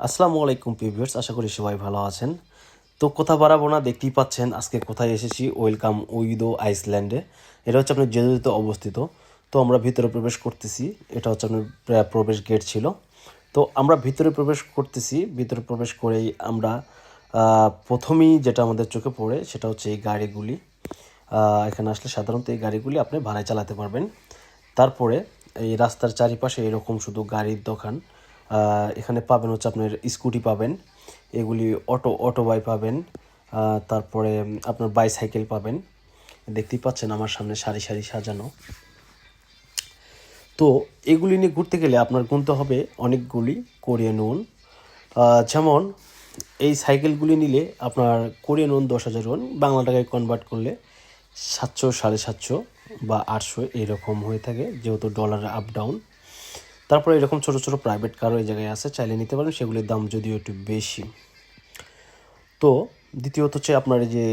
আসসালামু আলাইকুম ভিউয়ার্স, আশা করি সবাই ভালো আছেন। তো কথা বাড়াবো না, দেখতেই পাচ্ছেন আজকে কোথায় এসেছি। ওয়েলকাম উইদো আইসল্যান্ডে। এটা হচ্ছে আপনার জেজুরিতে অবস্থিত। তো আমরা ভিতরে প্রবেশ করতেছি। এটা হচ্ছে আপনার প্রবেশ গেট ছিল। তো আমরা ভিতরে প্রবেশ করতেছি। ভিতরে প্রবেশ করেই আমরা প্রথমেই যেটা আমাদের চোখে পড়ে সেটা হচ্ছে এই গাড়িগুলি। এখানে আসলে সাধারণত এই গাড়িগুলি আপনি ভাড়ায় চালাতে পারবেন। তারপরে এই রাস্তার চারিপাশে এরকম শুধু গাড়ির দোকান। এখানে পাবেন হচ্ছে আপনার স্কুটি পাবেন, এগুলি অটো বাই পাবেন। তারপরে আপনার বাইসাইকেল পাবেন। দেখতেই পাচ্ছেন আমার সামনে সারি সারি সাজানো। তো এগুলি নিয়ে ঘুরতে গেলে আপনার গুনতে হবে অনেকগুলি কোরিয়ান ওন। যেমন এই সাইকেলগুলি নিলে আপনার কোরিয়ান ওন 10,000 ওন, বাংলা টাকায় কনভার্ট করলে 700, 750 বা 800 এইরকম হয়ে থাকে, যেহেতু ডলারের আপ ডাউন। তারপরে এরকম ছোটো ছোটো প্রাইভেট কারও এই জায়গায় আছে, চাইলে নিতে পারেন, সেগুলির দাম যদিও একটু বেশি। তো দ্বিতীয়ত হচ্ছে আপনার এই যে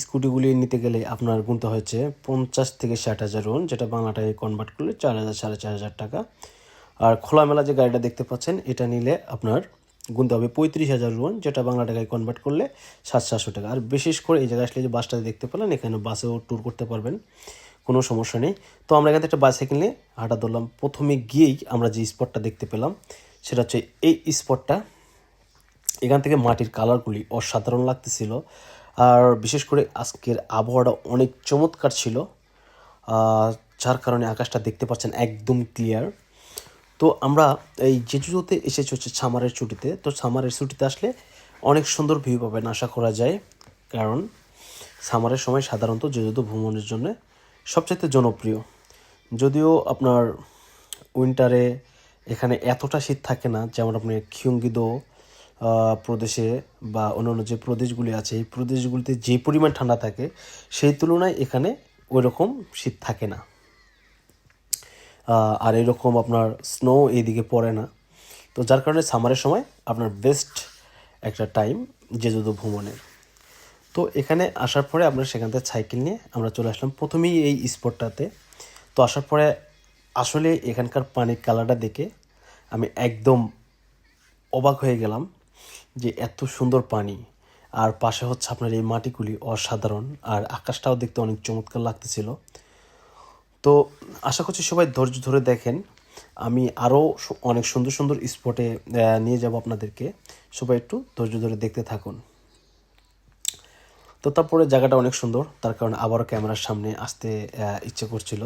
স্কুটিগুলি নিতে গেলে আপনার গুনতে হয়েছে 50 থেকে 60,000 ওন, যেটা বাংলাটায় কনভার্ট করলে 4,000, 4,500 টাকা। আর খোলামেলা যে গাড়িটা দেখতে পাচ্ছেন, এটা নিলে আপনার গুনতে হবে 35,000 ওন, যেটা বাংলা টাকায় কনভার্ট করলে 700 টাকা। আর বিশেষ করে এই জায়গায় আসলে যে বাসটা দেখতে পেলেন, এখানে বাসেও ট্যুর করতে পারবেন, কোনো সমস্যা নেই। তো আমরা এখান থেকে একটা বাইসাইকেল নিয়ে হাঁটা ধরলাম। প্রথমে গিয়েই আমরা যে স্পটটা দেখতে পেলাম সেটা হচ্ছে এই স্পটটা। এখান থেকে মাটির কালারগুলি অসাধারণ লাগতেছিল। আর বিশেষ করে আজকের আবহাওয়াটা অনেক চমৎকার ছিল, যার কারণে আকাশটা দেখতে পাচ্ছেন একদম ক্লিয়ার। তো আমরা এই জেজুতে এসেছি হচ্ছে সামারের ছুটিতে। তো সামারের ছুটিতে আসলে অনেক সুন্দর ভিউ পাবেন আশা করা যায়, কারণ সামারের সময় সাধারণত জেজুদো ভ্রমণের জন্য সবচেয়ে জনপ্রিয়। যদিও আপনার উইন্টারে এখানে এতটা শীত থাকে না, যেমন আপনি কিয়ংগিদো প্রদেশে বা অন্যান্য যে প্রদেশগুলি আছে, এই প্রদেশগুলিতে যে পরিমাণ ঠান্ডা থাকে সেই তুলনায় এখানে ওই রকম শীত থাকে না। আর এরকম আপনার স্নো এইদিকে পড়ে না। তো যার কারণে সামারের সময় আপনার বেস্ট একটা টাইম জেজুদো ভ্রমণের। তো এখানে আসার পরে আমরা সেখান থেকে সাইকেল নিয়ে আমরা চলে আসলাম প্রথমেই এই স্পটটাতে। তো আসার পরে আসলে এখানকার পানির কালারটা দেখে আমি একদম অবাক হয়ে গেলাম যে এত সুন্দর পানি, আর পাশে হচ্ছে আপনার এই মাটিগুলি অসাধারণ, আর আকাশটাও দেখতে অনেক চমৎকার লাগতেছিল। তো আশা করছি সবাই ধৈর্য ধরে দেখেন, আমি আরও অনেক সুন্দর সুন্দর স্পটে নিয়ে যাব আপনাদেরকে। সবাই একটু ধৈর্য ধরে দেখতে থাকুন। তো তারপরে জায়গাটা অনেক সুন্দর, তার কারণে আবারও ক্যামেরার সামনে আসতে ইচ্ছে করছিল,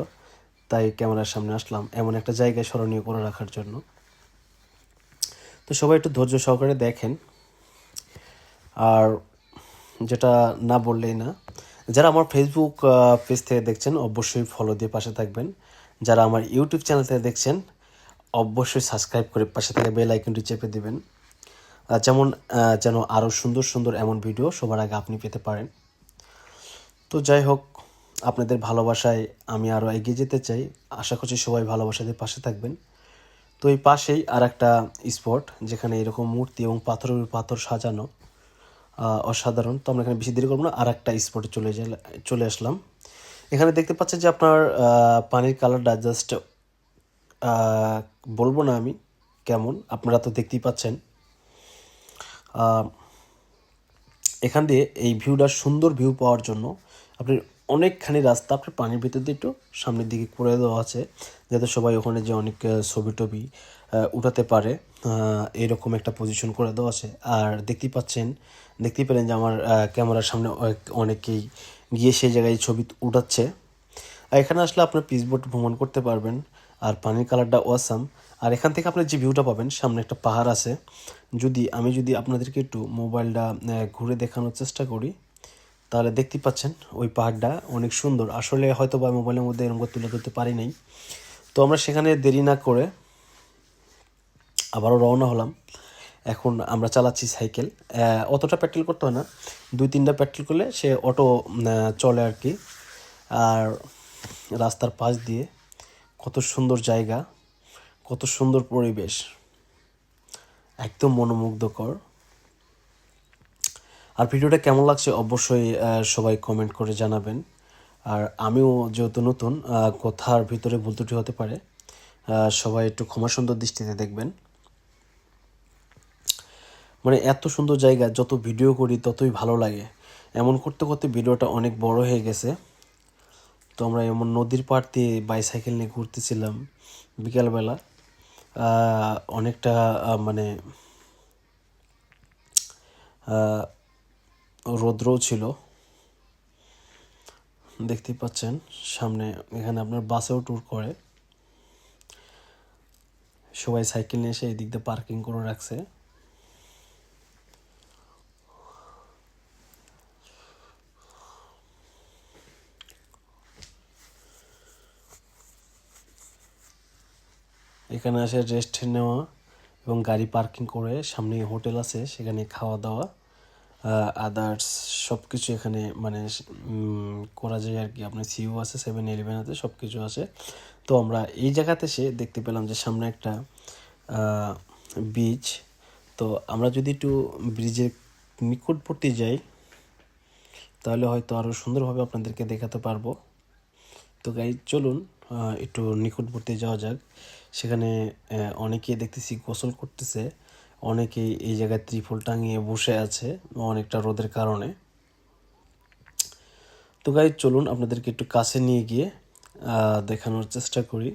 তাই ক্যামেরার সামনে আসলাম এমন একটা জায়গায় স্মরণীয় করে রাখার জন্য। তো সবাই একটু ধৈর্য সহকারে দেখেন। আর যেটা না বললেই না, যারা আমার ফেসবুক পেজ থেকে দেখছেন অবশ্যই ফলো দিয়ে পাশে থাকবেন। যারা আমার ইউটিউব চ্যানেল থেকে দেখছেন অবশ্যই সাবস্ক্রাইব করে পাশে থাকা বেল আইকনটি চেপে দেবেন, যেন আরও সুন্দর সুন্দর এমন ভিডিও সবার আগে আপনি পেতে পারেন। তো যাই হোক, আপনাদের ভালোবাসায় আমি আরও এগিয়ে যেতে চাই। আশা করছি সবাই ভালোবাসা দিয়ে পাশে থাকবেন। তো এই পাশেই আর একটা স্পট, যেখানে এরকম মূর্তি এবং পাথরের পাথর সাজানো, অসাধারণ। তো আমরা এখানে বেশি দেরি করবো না, আর একটা স্পটে চলে আসলাম। এখানে দেখতে পাচ্ছেন যে আপনার পানির কালারটা জাস্ট বলবো না আমি কেমন, আপনারা তো দেখতেই পাচ্ছেন। এখান দিয়ে এই ভিউটা, সুন্দর ভিউ পাওয়ার জন্য আপনি অনেকখানি রাস্তা আপনার পানির ভিতর দিয়ে একটু সামনের দিকে করে দেওয়া আছে, যাতে সবাই ওখানে যে অনেক ছবি টবি উঠাতে পারে, এরকম একটা পজিশন করে দেওয়া আছে। আর দেখতেই পেলেন যে আমার ক্যামেরার সামনে অনেকেই গিয়ে সেই জায়গায় ছবি উঠাচ্ছে। আর এখানে আসলে আপনার পিসবোট ভ্রমণ করতে পারবেন, আর পানির কালারটা ওয়াসাম। আর এখান থেকে আপনার যে ভিউটা পাবেন, সামনে একটা পাহাড় আছে। আমি যদি আপনাদেরকে একটু মোবাইলটা ঘুরে দেখানোর চেষ্টা করি, তাহলে দেখতেই পাচ্ছেন ওই পাহাড়টা অনেক সুন্দর। আসলে হয়তো বা মোবাইলের মধ্যে এরকম করে তুলে ধরতে পারি নাই। তো আমরা সেখানে দেরি না করে আবারও রওনা হলাম। এখন আমরা চালাচ্ছি সাইকেল। অতটা পেট্রোল করতে হয় না, 2-3টা পেট্রোল করলে সে অটো চলে আর কি। আর রাস্তার পাশ দিয়ে কত সুন্দর জায়গা, কত সুন্দর পরিবেশ, একদম মনোমুগ্ধকর। আর ভিডিওটা কেমন লাগছে অবশ্যই সবাই কমেন্ট করে জানাবেন। আর আমিও যেহেতু নতুন, কথার ভিতরে ভুল ত্রুটি হতে পারে, সবাই একটু ক্ষমা সুন্দর দৃষ্টিতে দেখবেন। মানে এত সুন্দর জায়গা, যত ভিডিও করি ততই ভালো লাগে। এমন করতে করতে ভিডিওটা অনেক বড় হয়ে গেছে। তো আমরা এমন নদীর পাড় দিয়ে বাইসাইকেল নিয়ে ঘুরতেছিলাম বিকালবেলা। অনেকটা মানে রৌদ্রও ছিল, দেখতেই পাচ্ছেন সামনে। এখানে আপনার বাসেও ট্যুর করে, সবাই সাইকেল নিয়ে এসে এই দিক দিয়ে পার্কিং করে রাখছে। এখানে আসে রেস্ট নেওয়া এবং গাড়ি পার্কিং করে, সামনে হোটেল আছে, সেখানে খাওয়া দাওয়া আদার্স সব কিছু এখানে মানে করা যায় আর কি। আপনার সিইউ আছে, 7-11 আছে, সব কিছু আছে। তো আমরা এই জায়গাতে এসে দেখতে পেলাম যে সামনে একটা বিচ। তো আমরা যদি একটু ব্রিজের নিকটবর্তী যাই তাহলে হয়তো আরও সুন্দরভাবে আপনাদেরকে দেখাতে পারবো। তো গাইজ চলুন একটু নিকটবর্তী যাওয়া যাক। সেখানে অনেকে দেখতেছি গোসল করতেছে, অনেকেই এই জায়গায় ত্রিপল টাঙিয়ে বসে আছে অনেকটা রোদের কারণে। তো গাইজ চলুন আপনাদেরকে একটু কাছে নিয়ে গিয়ে দেখানোর চেষ্টা করি।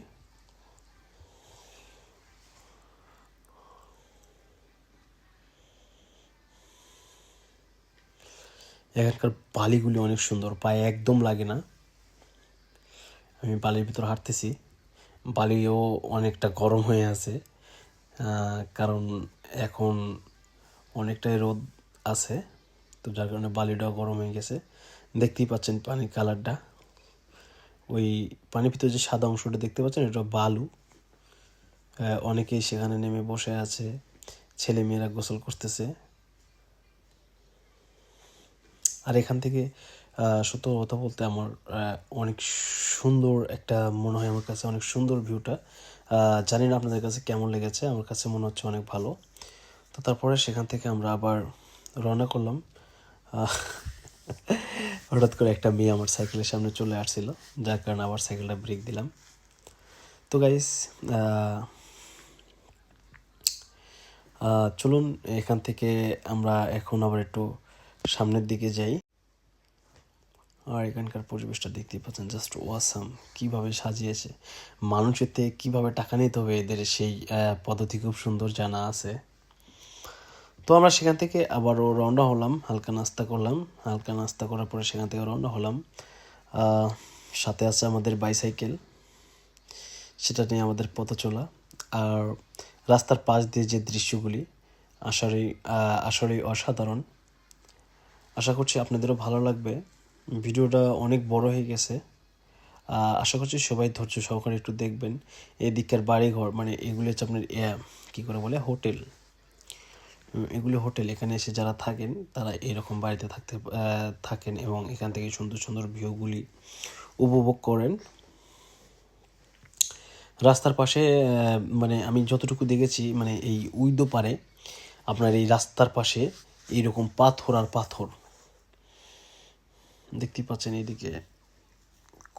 এখানকার বালিগুলি অনেক সুন্দর, পায়ে একদম লাগে না। আমি বালির ভিতর হাঁটতেছি, বালিও অনেকটা গরম হয়ে আছে, কারণ এখন অনেকটাই রোদ আছে, তো যার কারণে বালিটাও গরম হয়ে গেছে। দেখতেই পাচ্ছেন পানির কালারটা, ওই পানির ভিতরে যে সাদা অংশটা দেখতে পাচ্ছেন এটা বালু। অনেকেই সেখানে নেমে বসে আছে, ছেলে মেয়েরা গোসল করতেছে। আর এখান থেকে সত্য কথা বলতে আমার অনেক সুন্দর একটা মনে হয়, আমার কাছে অনেক সুন্দর ভিউটা। জানি না আপনাদের কাছে কেমন লেগেছে, আমার কাছে মনে হচ্ছে অনেক ভালো। তো তারপরে সেখান থেকে আমরা আবার রওনা করলাম। হঠাৎ করে একটা মেয়ে আমার সাইকেলের সামনে চলে আসছিল, যার কারণে আবার সাইকেলটা ব্রেক দিলাম। তো গাইস চলুন এখান থেকে আমরা এখন আবার একটু সামনের দিকে যাই। আর এখানকার পরিবেশটা দেখতেই পাচ্ছেন, জাস্ট ওয়াসাম। কীভাবে সাজিয়েছে, মানুষের থেকে কীভাবে টাকা নিতে হবে এদের সেই পদ্ধতি খুব সুন্দর জানা আছে। তো আমরা সেখান থেকে আবারও রওনা হলাম, হালকা নাস্তা করলাম, হালকা নাস্তা করার পরে সেখান থেকে রওনা হলাম। সাথে আছে আমাদের বাইসাইকেল, সেটা নিয়ে আমাদের পথ চলা। আর রাস্তার পাশ দিয়ে যে দৃশ্যগুলি আসলেই অসাধারণ। আশা করছি আপনাদেরও ভালো লাগবে। ভিডিওটা অনেক বড় হয়ে গেছে, আশা করছি সবাই ধৈর্য সহকারে একটু দেখবেন। এদিককার বাড়িঘর মানে এগুলি হচ্ছে আপনার কী করে বলে হোটেল, এগুলি হোটেল। এখানে এসে যারা থাকেন তারা এরকম বাড়িতে থাকেন এবং এখান থেকে সুন্দর সুন্দর ভিউগুলি উপভোগ করেন। রাস্তার পাশে মানে আমি যতটুকু দেখেছি, মানে এই উইদো পারে আপনার এই রাস্তার পাশে এইরকম পাথর আর পাথর দেখতেই পাচ্ছেন। এইদিকে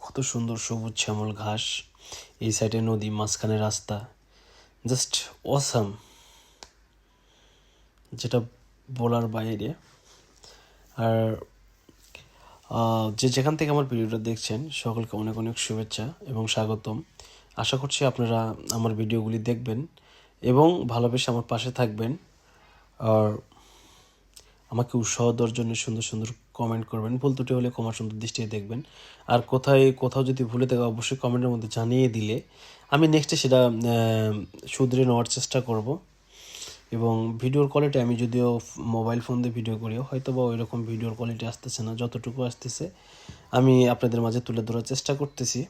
কত সুন্দর সবুজ শ্যামল ঘাস, এই সাইডে নদী, মাঝখানে রাস্তা, জাস্ট অসাম, যেটা বলার বাইরে। আর যেখান থেকে আমার ভিডিওটা দেখছেন সকলকে অনেক অনেক শুভেচ্ছা এবং স্বাগতম। আশা করছি আপনারা আমার ভিডিওগুলি দেখবেন এবং ভালোবেসে আমার পাশে থাকবেন, আর আমাকে উৎসাহ দেওয়ার জন্য সুন্দর সুন্দর কমেন্ট করবেন। ভুল ত্রুটি হলে ক্ষমা সুন্দর দৃষ্টিতে দেখবেন। আর কোথাও যদি ভুলে থাকে অবশ্যই কমেন্টের মধ্যে জানিয়ে দিলে আমি নেক্সটে সেটা শুধরে নেওয়ার চেষ্টা করব। এবং ভিডিওর কোয়ালিটি, আমি যদিও মোবাইল ফোন দিয়ে ভিডিও করিও হয়তো বা ওই রকম ভিডিওর কোয়ালিটি আসতেছে না, যতটুকু আসতেছে আমি আপনাদের মাঝে তুলে ধরার চেষ্টা করতেছি।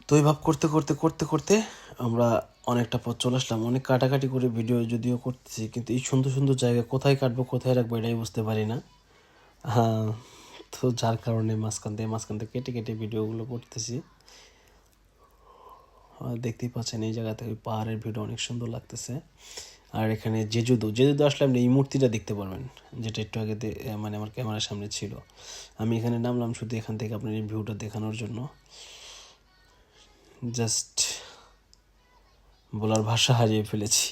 তো এইভাবে করতে করতে করতে করতে আমরা অনেকটা পথ চলে আসলাম। অনেক কাটাকাটি করে ভিডিও যদিও করতেছি, কিন্তু এই সুন্দর সুন্দর জায়গা কোথায় কাটবো কোথায় রাখবো এটাই বুঝতে পারি না। হ্যাঁ, তো যার কারণে মাঝখান থেকে কেটে কেটে ভিডিওগুলো করতেছি। দেখতেই পাচ্ছেন এই জায়গা থেকে পাহাড়ের ভিডিও অনেক সুন্দর লাগতেছে। আর এখানে জেজুদো আসলে আপনি এই মূর্তিটা দেখতে পারবেন, যেটা একটু আগে মানে আমার ক্যামেরার সামনে ছিল। আমি এখানে নামলাম শুধু এখান থেকে আপনার এই ভিউটা দেখানোর জন্য। জাস্ট বলার ভাষা হারিয়ে ফেলেছি।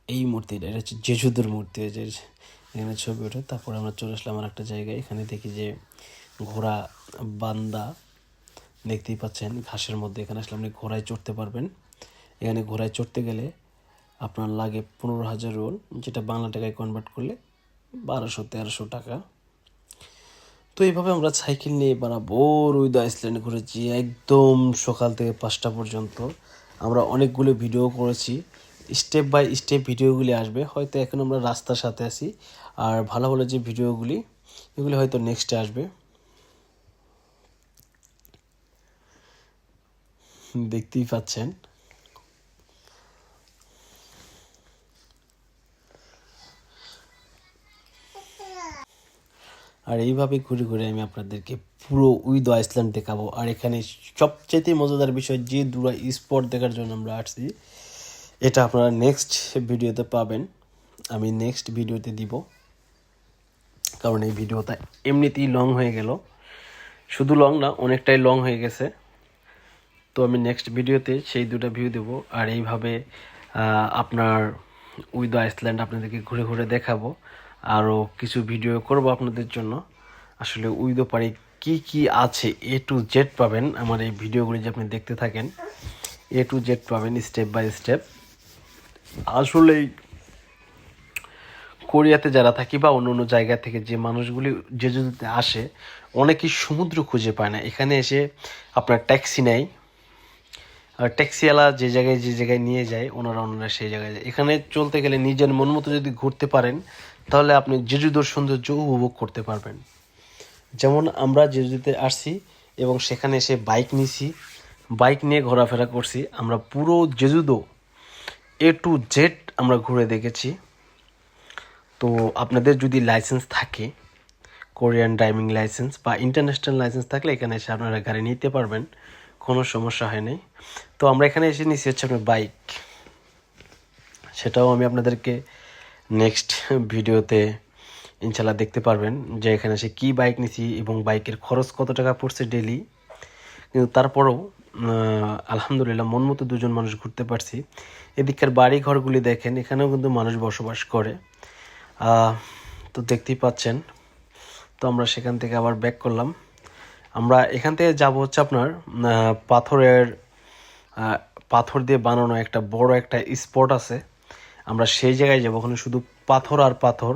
এই মূর্তিটা, এটা হচ্ছে জেজুদের মূর্তি, যে এখানে ছবি ওঠে। তারপর আমরা চলে আসলাম আর একটা জায়গায়, এখানে দেখি যে ঘোড়া বান্দা দেখতেই পাচ্ছেন ঘাসের মধ্যে। এখানে আসলে আপনি ঘোড়ায় চড়তে পারবেন। এখানে ঘোড়ায় চড়তে গেলে আপনার লাগে 15,000 রুল, যেটা বাংলা টাকায় কনভার্ট করলে 1200-1300 টাকা। তো এইভাবে আমরা সাইকেল নিয়ে বরাবর উইদ আইসল্যান্ড ঘুরেছি, একদম সকাল থেকে 5টা পর্যন্ত। আমরা অনেকগুলো ভিডিও করেছি, স্টেপ বাই স্টেপ ভিডিওগুলি আসবে। হয়তো এখন আমরা রাস্তার সাথে আছি, আর ভালো ভালো যে ভিডিওগুলি এগুলি হয়তো নেক্সটে আসবে। দেখতেই পাচ্ছেন। আর এইভাবে ঘুরে ঘুরে আমি আপনাদেরকে পুরো উইদ আইসল্যান্ড দেখাবো। আর এখানে সবচেয়ে মজাদার বিষয়, যে দুটো স্পট দেখার জন্য আমরা আসছি, এটা আপনারা নেক্সট ভিডিওতে পাবেন। আমি নেক্সট ভিডিওতে দিব, কারণ এই ভিডিওটা এমনিতেই লং হয়ে গেল। শুধু লং না, অনেকটাই লং হয়ে গেছে। তো আমি নেক্সট ভিডিওতে সেই দুটো ভিউ দেবো। আর এইভাবে আপনার উইদ আইসল্যান্ড আপনাদেরকে ঘুরে ঘুরে দেখাবো। আরও কিছু ভিডিও করব আপনাদের জন্য। আসলে উইদো পারে কি কি আছে, A to Z পাবেন আমার এই ভিডিওগুলি, যে আপনি দেখতে থাকেন। A to Z পাবেন স্টেপ বাই স্টেপ। আসলেই কোরিয়াতে যারা থাকি বা অন্য অন্য জায়গা থেকে যে মানুষগুলি জেজুতে আসে, অনেকেই সমুদ্র খুঁজে পায় না। এখানে এসে আপনার ট্যাক্সি নেয়, আর ট্যাক্সিওয়ালা যে জায়গায় নিয়ে যায়, ওনারা সেই জায়গায় যায়। এখানে চলতে গেলে নিজের মন মতো যদি ঘুরতে পারেন, তাহলে আপনি জেজুদোর সৌন্দর্য উপভোগ করতে পারবেন। যেমন আমরা জেজুতে আসছি এবং সেখানে এসে বাইক নিছি, বাইক নিয়ে ঘোরাফেরা করছি। আমরা পুরো জেজুদো A to Z আমরা ঘুরে দেখেছি। তো আপনাদের যদি লাইসেন্স থাকে, কোরিয়ান ড্রাইভিং লাইসেন্স বা ইন্টারন্যাশনাল লাইসেন্স থাকলে, এখানে এসে আপনারা গাড়ি নিতে পারবেন, কোনো সমস্যা হয় নাই। তো আমরা এখানে এসে নিচ্ছি হচ্ছে আপনার বাইক, সেটাও আমি আপনাদেরকে নেক্সট ভিডিওতে ইনশাল্লাহ দেখতে পারবেন, যে এখানে এসে কী বাইক নিছি এবং বাইকের খরচ কত টাকা পড়ছে ডেলি। কিন্তু তারপরেও আলহামদুলিল্লাহ মন মতো দুজন মানুষ ঘুরতে পারছি। এদিককার বাড়ি ঘরগুলি দেখেন, এখানেও কিন্তু মানুষ বসবাস করে। তো দেখতেই পাচ্ছেন। তো আমরা সেখান থেকে আবার ব্যাক করলাম। আমরা এখান থেকে যাব হচ্ছে আপনার পাথর দিয়ে বানানো একটা বড় একটা স্পট আছে, আমরা সেই জায়গায় যাব। ওখানে শুধু পাথর আর পাথর,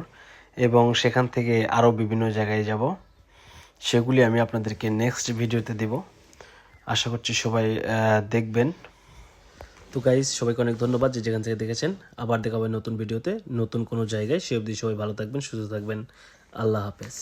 এবং সেখান থেকে আরও বিভিন্ন জায়গায় যাব। সেগুলি আমি আপনাদেরকে নেক্সট ভিডিওতে দেব। আশা করছি সবাই দেখবেন। তো গাইজ, সবাইকে অনেক ধন্যবাদ যে যেখান থেকে দেখেছেন। আবার দেখা হবে নতুন ভিডিওতে, নতুন কোনো জায়গায়। সে অবধি সবাই ভালো থাকবেন, সুস্থ থাকবেন। আল্লাহ হাফেজ।